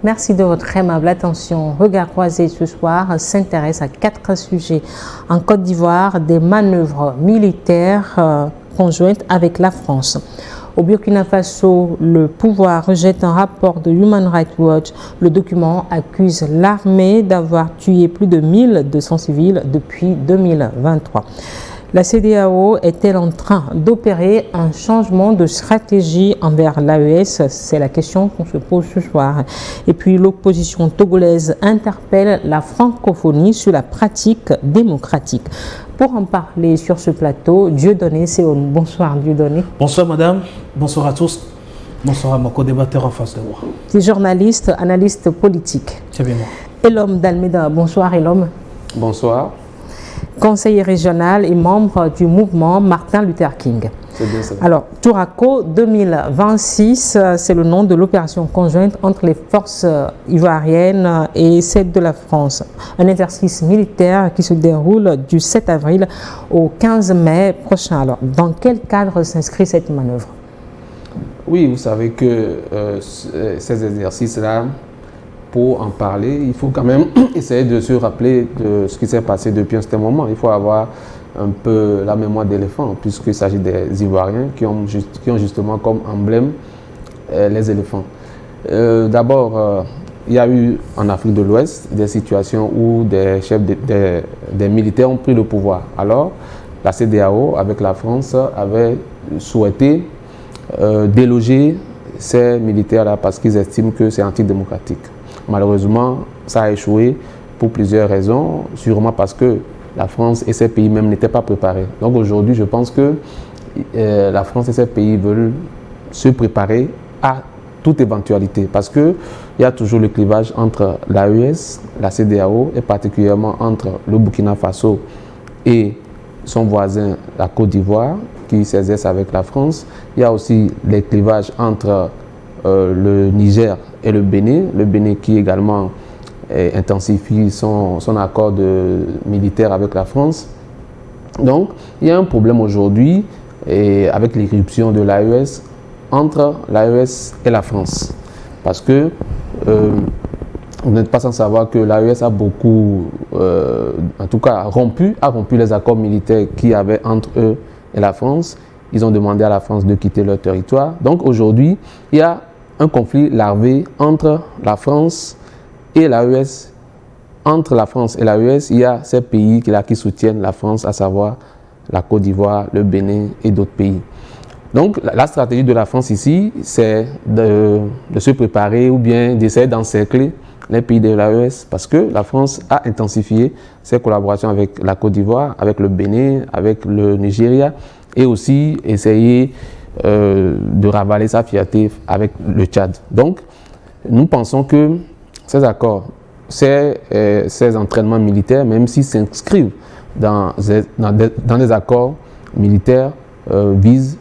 Merci de votre aimable attention. Regard croisé ce soir s'intéresse à 4 sujets. En Côte d'Ivoire, des manœuvres militaires conjointes avec la France. Au Burkina Faso, le pouvoir rejette un rapport de Human Rights Watch. Le document accuse l'armée d'avoir tué plus de 1200 civils depuis 2023. La CEDEAO est-elle en train d'opérer un changement de stratégie envers l'AES? C'est la question qu'on se pose ce soir. Et puis l'opposition togolaise interpelle la francophonie sur la pratique démocratique. Pour en parler sur ce plateau, Dieudonné Séoune. Bonsoir Dieudonné. Bonsoir madame, bonsoir à tous. Bonsoir à mon co-débatteur en face de moi. C'est journaliste, analyste politique. C'est bien moi. Elom Dalmeda. Bonsoir Elom. Bonsoir. Conseiller régional et membre du mouvement Martin Luther King. C'est bien ça. Alors, Touraco 2026, c'est le nom de l'opération conjointe entre les forces ivoiriennes et celles de la France. Un exercice militaire qui se déroule du 7 avril au 15 mai prochain. Alors, dans quel cadre s'inscrit cette manœuvre? Oui, vous savez que ces exercices-là, pour en parler, il faut quand même essayer de se rappeler de ce qui s'est passé depuis un certain moment. Il faut avoir un peu la mémoire d'éléphant, puisqu'il s'agit des Ivoiriens qui ont justement comme emblème les éléphants. D'abord, il y a eu en Afrique de l'Ouest des situations où des chefs des militaires ont pris le pouvoir. Alors, la CEDEAO, avec la France, avait souhaité déloger ces militaires-là parce qu'ils estiment que c'est antidémocratique. Malheureusement, ça a échoué pour plusieurs raisons, sûrement parce que la France et ces pays même n'étaient pas préparés. Donc aujourd'hui, je pense que la France et ces pays veulent se préparer à toute éventualité parce qu'il y a toujours le clivage entre l'AES, la CEDEAO et particulièrement entre le Burkina Faso et son voisin, la Côte d'Ivoire, qui s'exerce avec la France. Il y a aussi les clivages entre le Niger et le Bénin qui également intensifie son accord militaire avec la France. Donc, il y a un problème aujourd'hui avec l'irruption de l'AES entre l'AES et la France. Parce que vous n'êtes pas sans savoir que l'AES a beaucoup, en tout cas, rompu les accords militaires qu'il y avait entre eux et la France. Ils ont demandé à la France de quitter leur territoire. Donc aujourd'hui, il y a un conflit larvé entre la France et l'AES. Entre la France et l'AES, il y a ces pays qui soutiennent la France, à savoir la Côte d'Ivoire, le Bénin et d'autres pays. Donc la stratégie de la France ici, c'est de se préparer ou bien d'essayer d'encercler les pays de l'AES parce que la France a intensifié ses collaborations avec la Côte d'Ivoire, avec le Bénin, avec le Nigeria et aussi essayer de ravaler sa fierté avec le Tchad. Donc, nous pensons que ces accords, ces entraînements militaires, même s'ils s'inscrivent dans des accords militaires, visent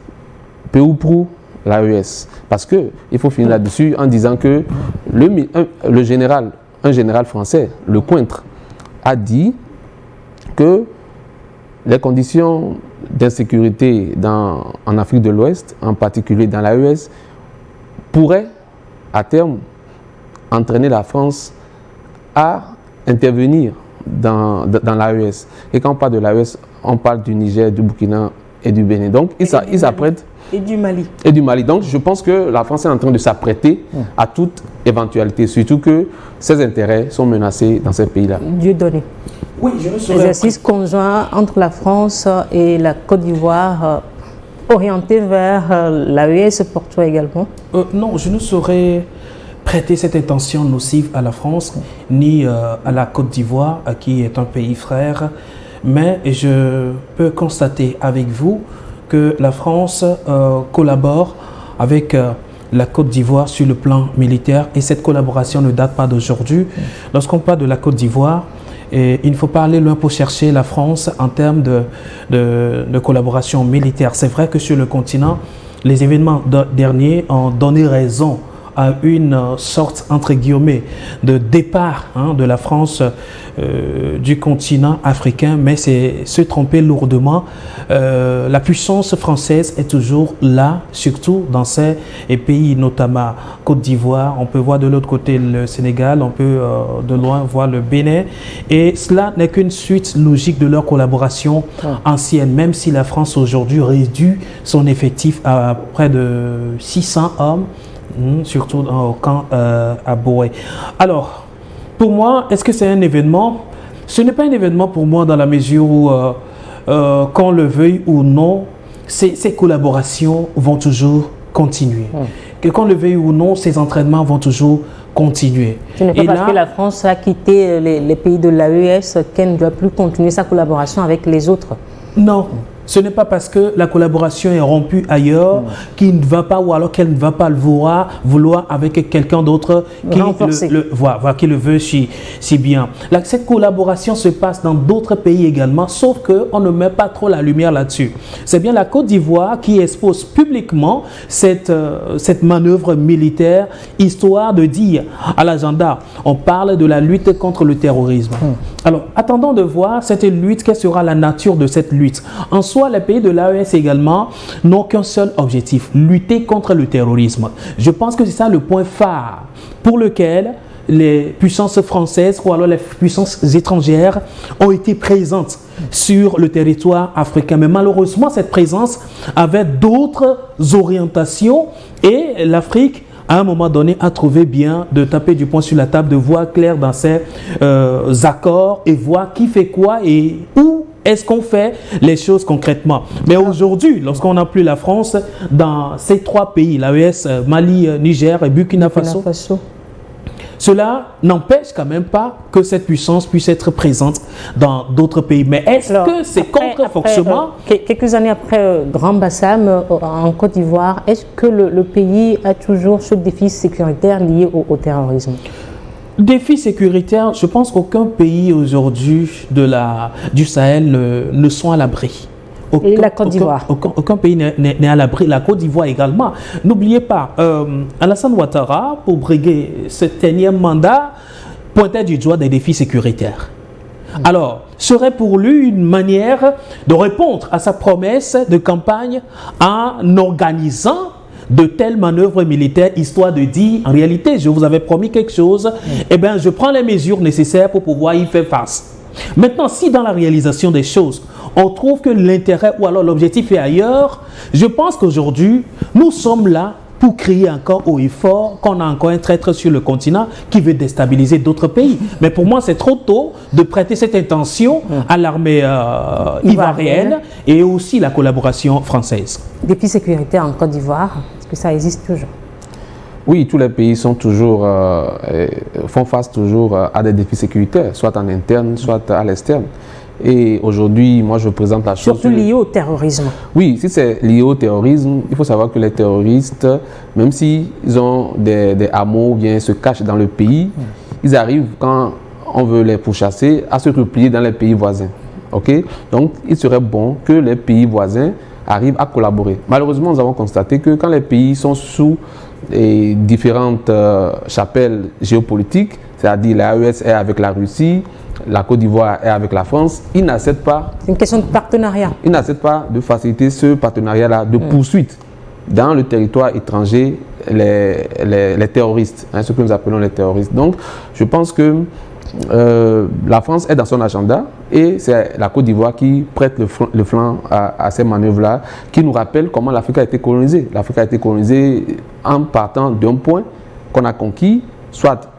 peu ou prou l'AES. Parce qu'il faut finir là-dessus en disant que un général français, Lecointre, a dit que les conditions d'insécurité en Afrique de l'Ouest, en particulier dans l'AES, pourraient à terme entraîner la France à intervenir dans l'AES. Et quand on parle de l'AES, on parle du Niger, du Burkina et du Bénin. Donc ils s'apprêtent. Et du Mali. Et du Mali. Donc je pense que la France est en train de s'apprêter à toute éventualité, surtout que ses intérêts sont menacés dans ces pays-là. Dieudonné. Oui, je ne saurais... Exercice conjoint entre la France et la Côte d'Ivoire, orienté vers l'AES pour toi également? Non, je ne saurais prêter cette intention nocive à la France, ni à la Côte d'Ivoire, qui est un pays frère. Mais je peux constater avec vous que la France collabore avec la Côte d'Ivoire sur le plan militaire et cette collaboration ne date pas d'aujourd'hui. Lorsqu'on parle de la Côte d'Ivoire, il ne faut pas aller loin pour chercher la France en termes de collaboration militaire. C'est vrai que sur le continent, les événements derniers ont donné raison à une sorte, entre guillemets, de départ de la France du continent africain, mais c'est se tromper lourdement. La puissance française est toujours là, surtout dans ces pays, notamment Côte d'Ivoire. On peut voir de l'autre côté le Sénégal, on peut de loin voir le Bénin. Et cela n'est qu'une suite logique de leur collaboration ancienne, même si la France aujourd'hui réduit son effectif à près de 600 hommes, surtout au camp à Boé. Alors, pour moi, est-ce que c'est un événement? Ce n'est pas un événement pour moi dans la mesure où, qu'on le veuille ou non, ces collaborations vont toujours continuer. Que qu'on le veuille ou non, ces entraînements vont toujours continuer. Ce n'est pas parce que la France a quitté les pays de l'AES qu'elle ne doit plus continuer sa collaboration avec les autres. Non. Ce n'est pas parce que la collaboration est rompue ailleurs qu'il ne va pas, ou alors qu'elle ne va pas le vouloir avec quelqu'un d'autre qui le veut si bien. Là, cette collaboration se passe dans d'autres pays également, sauf qu'on ne met pas trop la lumière là-dessus. C'est bien la Côte d'Ivoire qui expose publiquement cette manœuvre militaire, histoire de dire à l'agenda, on parle de la lutte contre le terrorisme. Alors, attendons de voir cette lutte, quelle sera la nature de cette lutte. En soi, les pays de l'AES également n'ont qu'un seul objectif, lutter contre le terrorisme. Je pense que c'est ça le point phare pour lequel les puissances françaises ou alors les puissances étrangères ont été présentes sur le territoire africain. Mais malheureusement, cette présence avait d'autres orientations et l'Afrique, à un moment donné, a trouvé bien de taper du poing sur la table, de voir clair dans ces accords et voir qui fait quoi et où est-ce qu'on fait les choses concrètement. Mais aujourd'hui, lorsqu'on n'a plus la France, dans ces trois pays, l'AES, Mali, Niger et Burkina Faso, cela n'empêche quand même pas que cette puissance puisse être présente dans d'autres pays. Mais est-ce que c'est contre-fonctionnement? Quelques années après Grand Bassam en Côte d'Ivoire, est-ce que le pays a toujours ce défi sécuritaire lié au terrorisme? Défi sécuritaire, je pense qu'aucun pays aujourd'hui du Sahel ne sont à l'abri. Et la Côte d'Ivoire. Aucun pays n'est à l'abri. La Côte d'Ivoire également. N'oubliez pas, Alassane Ouattara, pour briguer ce énième mandat, pointait du doigt des défis sécuritaires. Alors, serait pour lui une manière de répondre à sa promesse de campagne en organisant de telles manœuvres militaires, histoire de dire, en réalité, je vous avais promis quelque chose, eh bien, je prends les mesures nécessaires pour pouvoir y faire face. Maintenant, si dans la réalisation des choses, on trouve que l'intérêt ou alors l'objectif est ailleurs, je pense qu'aujourd'hui, nous sommes là pour crier encore haut et fort qu'on a encore un traître sur le continent qui veut déstabiliser d'autres pays. Mais pour moi, c'est trop tôt de prêter cette intention à l'armée ivoirienne et aussi la collaboration française. Défis sécuritaires en Côte d'Ivoire, est-ce que ça existe toujours? Oui, tous les pays sont toujours, font face toujours à des défis sécuritaires, soit en interne, soit à l'externe. Et aujourd'hui, moi, je présente la chose... Surtout lié au terrorisme. Oui, si c'est lié au terrorisme, il faut savoir que les terroristes, même s'ils ont des hameaux ou bien se cachent dans le pays, ils arrivent, quand on veut les pourchasser, à se replier dans les pays voisins. Okay? Donc, il serait bon que les pays voisins arrivent à collaborer. Malheureusement, nous avons constaté que quand les pays sont sous différentes chapelles géopolitiques, c'est-à-dire l'AES est avec la Russie, la Côte d'Ivoire est avec la France, ils n'acceptent pas... C'est une question de partenariat. Ils n'acceptent pas de faciliter ce partenariat-là de poursuite dans le territoire étranger, les terroristes, ce que nous appelons les terroristes. Donc, je pense que la France est dans son agenda et c'est la Côte d'Ivoire qui prête le flanc à ces manœuvres-là, qui nous rappelle comment l'Afrique a été colonisée. L'Afrique a été colonisée en partant d'un point qu'on a conquis, soit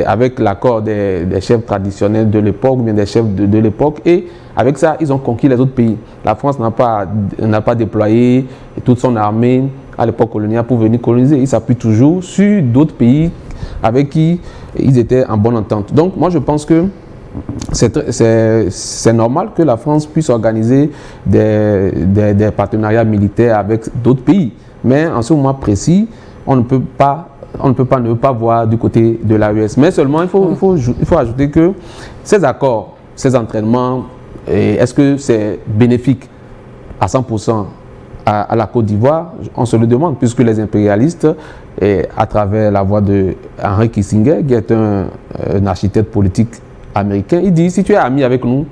avec l'accord des chefs traditionnels de l'époque, ou bien des chefs de l'époque, et avec ça, ils ont conquis les autres pays. La France n'a pas déployé toute son armée à l'époque coloniale pour venir coloniser. Ils s'appuient toujours sur d'autres pays avec qui ils étaient en bonne entente. Donc, moi, je pense que c'est normal que la France puisse organiser des partenariats militaires avec d'autres pays. Mais en ce moment précis, on ne peut pas ne pas voir du côté de l'AES. Mais seulement, il faut ajouter que ces accords, ces entraînements, est-ce que c'est bénéfique à 100% à la Côte d'Ivoire? On se le demande, puisque les impérialistes, à travers la voix de Henry Kissinger, qui est un architecte politique américain, il dit: si tu es ami avec nous,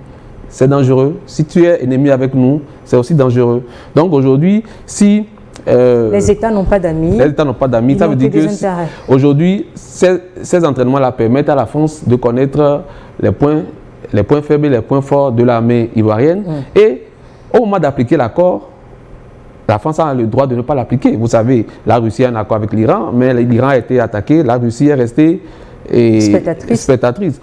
c'est dangereux. Si tu es ennemi avec nous, c'est aussi dangereux. Donc aujourd'hui, si les États n'ont pas d'amis. Les États n'ont pas d'amis. Ça veut dire que aujourd'hui, ces entraînements-là permettent à la France de connaître les points faibles et les points forts de l'armée ivoirienne. Et au moment d'appliquer l'accord, la France a le droit de ne pas l'appliquer. Vous savez, la Russie a un accord avec l'Iran, mais l'Iran a été attaqué, la Russie est restée spectatrice.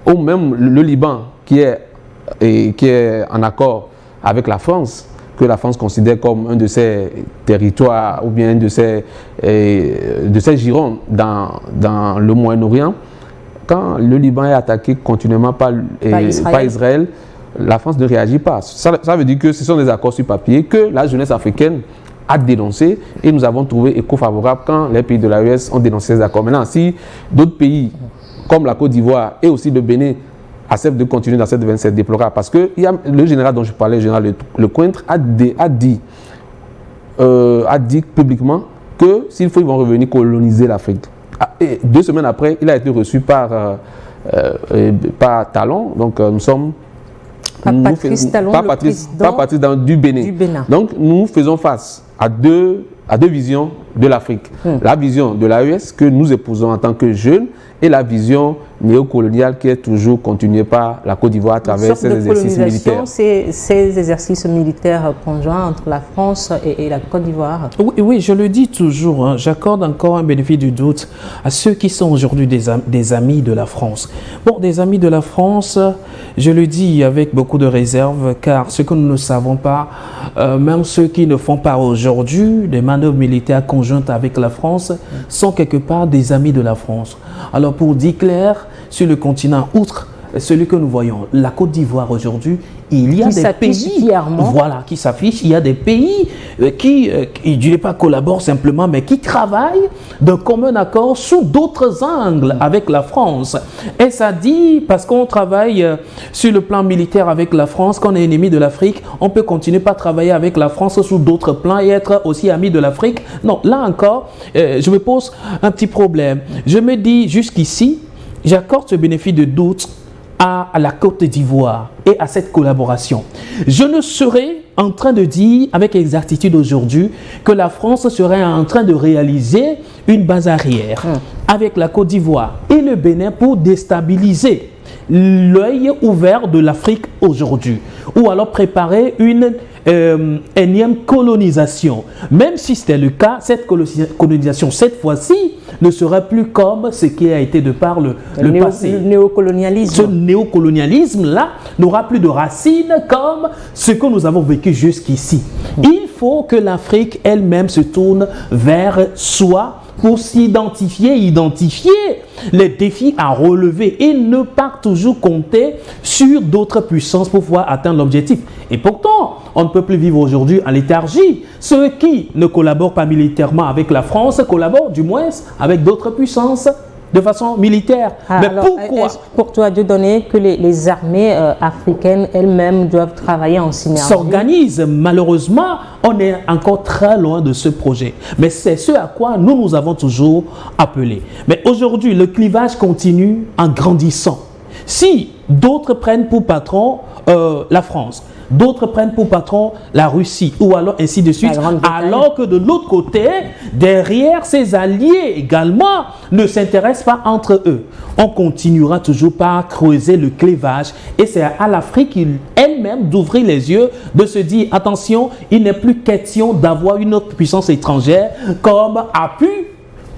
Ou même le Liban, qui est en accord avec la France, que la France considère comme un de ses territoires ou bien un de ses girons dans le Moyen-Orient. Quand le Liban est attaqué continuellement par Israël, la France ne réagit pas. Ça veut dire que ce sont des accords sur papier que la jeunesse africaine a dénoncé et nous avons trouvé écho favorable quand les pays de l'AES ont dénoncé ces accords. Maintenant, si d'autres pays comme la Côte d'Ivoire et aussi le Bénin acceptent de continuer dans cette 27 déplorable, parce que le général dont je parlais, le général Lecointre, a dit publiquement que s'il faut, ils vont revenir coloniser l'Afrique. Et 2 semaines après, il a été reçu par Talon. Donc nous sommes... Patrice Talon, Patrice du Bénin. Donc nous faisons face à deux visions de l'Afrique. La vision de l'AES que nous épousons en tant que jeunes et la vision néocoloniale qui est toujours continuée par la Côte d'Ivoire à travers ses exercices militaires. Ces exercices militaires conjoints entre la France et la Côte d'Ivoire. Oui, je le dis toujours, hein, j'accorde encore un bénéfice du doute à ceux qui sont aujourd'hui des amis de la France. Bon, des amis de la France, je le dis avec beaucoup de réserve, car ce que nous ne savons pas, même ceux qui ne font pas aujourd'hui des manœuvres militaires conjointes avec la France, sont quelque part des amis de la France. Alors pour dire clair, sur le continent, outre celui que nous voyons, la Côte d'Ivoire aujourd'hui, il y a des pays qui s'affichent, il y a des pays qui, je ne dirais pas collaborent simplement, mais qui travaillent d'un commun accord sous d'autres angles avec la France. Et ça dit, parce qu'on travaille sur le plan militaire avec la France, qu'on est ennemi de l'Afrique, on peut continuer par travailler avec la France sous d'autres plans et être aussi ami de l'Afrique. Non, là encore, je me pose un petit problème. Je me dis jusqu'ici, j'accorde ce bénéfice de doute à la Côte d'Ivoire et à cette collaboration. Je ne serais en train de dire avec exactitude aujourd'hui que la France serait en train de réaliser une base arrière avec la Côte d'Ivoire et le Bénin pour déstabiliser l'œil ouvert de l'Afrique aujourd'hui, ou alors préparer une énième colonisation. Même si c'était le cas, cette colonisation, cette fois-ci, ne serait plus comme ce qui a été de par le passé. Le néocolonialisme. Ce néocolonialisme-là n'aura plus de racines comme ce que nous avons vécu jusqu'ici. Il faut que l'Afrique elle-même se tourne vers soi pour identifier les défis à relever et ne pas toujours compter sur d'autres puissances pour pouvoir atteindre l'objectif. Et pourtant, on ne peut plus vivre aujourd'hui en léthargie. Ceux qui ne collaborent pas militairement avec la France collaborent du moins avec d'autres puissances de façon militaire. Mais alors, pourquoi? Pour toi, Dieudonné, que les armées africaines elles-mêmes doivent travailler en synergie? S'organisent. Malheureusement, on est encore très loin de ce projet. Mais c'est ce à quoi nous avons toujours appelé. Mais aujourd'hui, le clivage continue en grandissant. Si d'autres prennent pour patron la France, d'autres prennent pour patron la Russie, ou alors ainsi de suite, alors que de l'autre côté, derrière ces alliés également, ne s'intéressent pas entre eux. On continuera toujours par creuser le clivage et c'est à l'Afrique elle-même d'ouvrir les yeux, de se dire attention, il n'est plus question d'avoir une autre puissance étrangère comme appui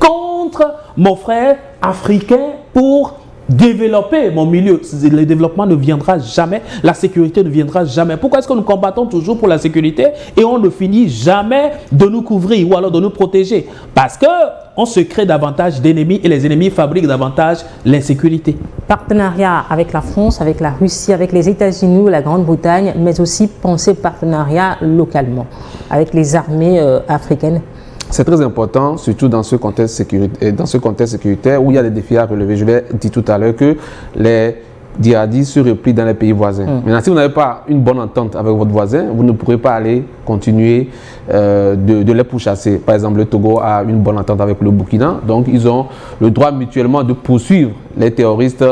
contre mon frère africain pour développer mon milieu. Le développement ne viendra jamais, la sécurité ne viendra jamais. Pourquoi est-ce que nous combattons toujours pour la sécurité et on ne finit jamais de nous couvrir ou alors de nous protéger? Parce que on se crée davantage d'ennemis et les ennemis fabriquent davantage l'insécurité. Partenariat avec la France, avec la Russie, avec les États-Unis ou la Grande-Bretagne, mais aussi penser partenariat localement avec les armées africaines. C'est très important, surtout dans ce contexte sécuritaire où il y a des défis à relever. Je l'ai dit tout à l'heure que les djihadistes se replient dans les pays voisins. Maintenant, si vous n'avez pas une bonne entente avec votre voisin, vous ne pourrez pas aller continuer de les pourchasser. Par exemple, le Togo a une bonne entente avec le Burkina, donc ils ont le droit mutuellement de poursuivre les terroristes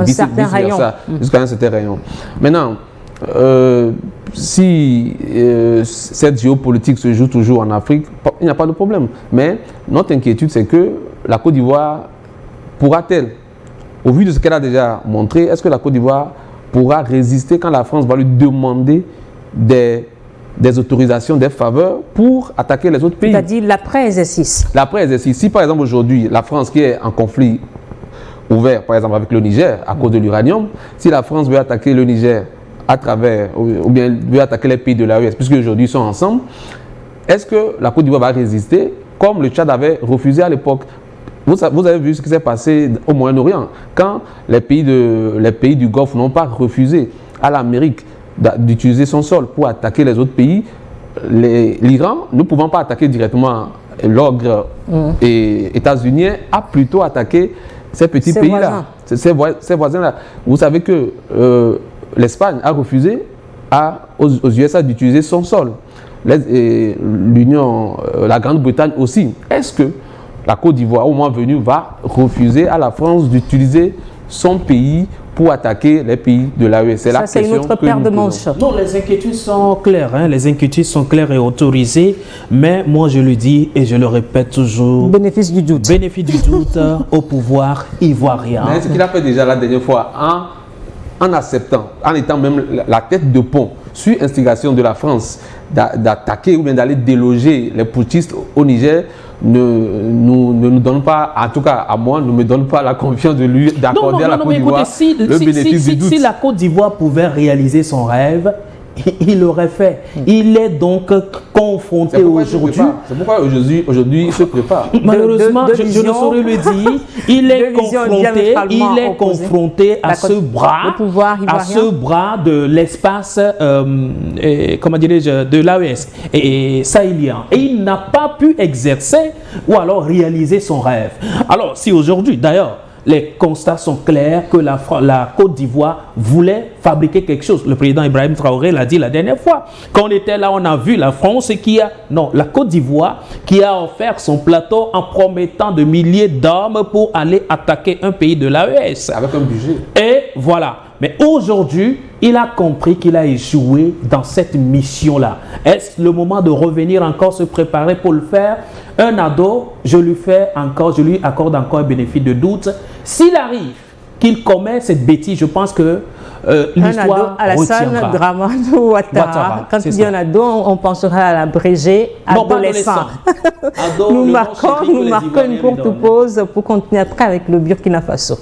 jusqu'à un certain rayon. Maintenant, si cette géopolitique se joue toujours en Afrique, il n'y a pas de problème. Mais notre inquiétude, c'est que la Côte d'Ivoire pourra-t-elle, au vu de ce qu'elle a déjà montré, est-ce que la Côte d'Ivoire pourra résister quand la France va lui demander des autorisations, des faveurs pour attaquer les autres pays? C'est-à-dire l'après-exercice. L'après-exercice. Si par exemple aujourd'hui, la France qui est en conflit ouvert, par exemple avec le Niger, à cause de l'uranium, si la France veut attaquer le Niger à travers, ou bien veut attaquer les pays de l'AES, puisque aujourd'hui ils sont ensemble, est-ce que la Côte d'Ivoire va résister comme le Tchad avait refusé à l'époque? Vous avez vu ce qui s'est passé au Moyen-Orient, quand les pays du Golfe n'ont pas refusé à l'Amérique d'utiliser son sol pour attaquer les autres pays. L'Iran, ne pouvant pas attaquer directement l'ogre et États-Unis, a plutôt attaqué ces petits pays-là, ces voisins-là. Vous savez que l'Espagne a refusé aux USA d'utiliser son sol. La Grande-Bretagne aussi. Est-ce que la Côte d'Ivoire, au moment venu, va refuser à la France d'utiliser son pays pour attaquer les pays de l'AES? C'est la question. C'est une autre paire de manches. Non, les inquiétudes sont claires. Les inquiétudes sont claires et autorisées. Mais moi, je le dis et je le répète toujours. Bénéfice du doute. Bénéfice du doute au pouvoir ivoirien. Mais ce qu'il a fait déjà la dernière fois, en acceptant, en étant même la tête de pont, sur instigation de la France, d'attaquer ou bien d'aller déloger les putschistes au Niger, ne nous donne pas, en tout cas à moi, ne me donne pas la confiance de lui d'accorder à la Côte d'Ivoire le bénéfice du doute. Si la Côte d'Ivoire pouvait réaliser son rêve, il l'aurait fait. Il est donc confronté aujourd'hui. C'est pourquoi aujourd'hui il se prépare. Malheureusement, je ne saurais le dire. Il est confronté à ce bras de l'espace, comment dirais-je, de l'AES et sahélien. Et il n'a pas pu exercer ou alors réaliser son rêve. Alors, si aujourd'hui, d'ailleurs, les constats sont clairs que la Côte d'Ivoire voulait fabriquer quelque chose. Le président Ibrahim Traoré l'a dit la dernière fois. Quand on était là, on a vu la France la Côte d'Ivoire qui a offert son plateau en promettant de milliers d'hommes pour aller attaquer un pays de l'AES. Avec un budget. Et voilà. Mais aujourd'hui, il a compris qu'il a échoué dans cette mission-là. Est-ce le moment de revenir encore se préparer pour le faire? Un ado, je lui accorde encore un bénéfice de doute. S'il arrive qu'il commet cette bêtise, je pense que l'histoire Alassane Dramane Ouattara. Quand il dit un ado, on pensera à l'abrégé adolescent. Nous marquons une courte pause pour continuer après avec le Burkina Faso.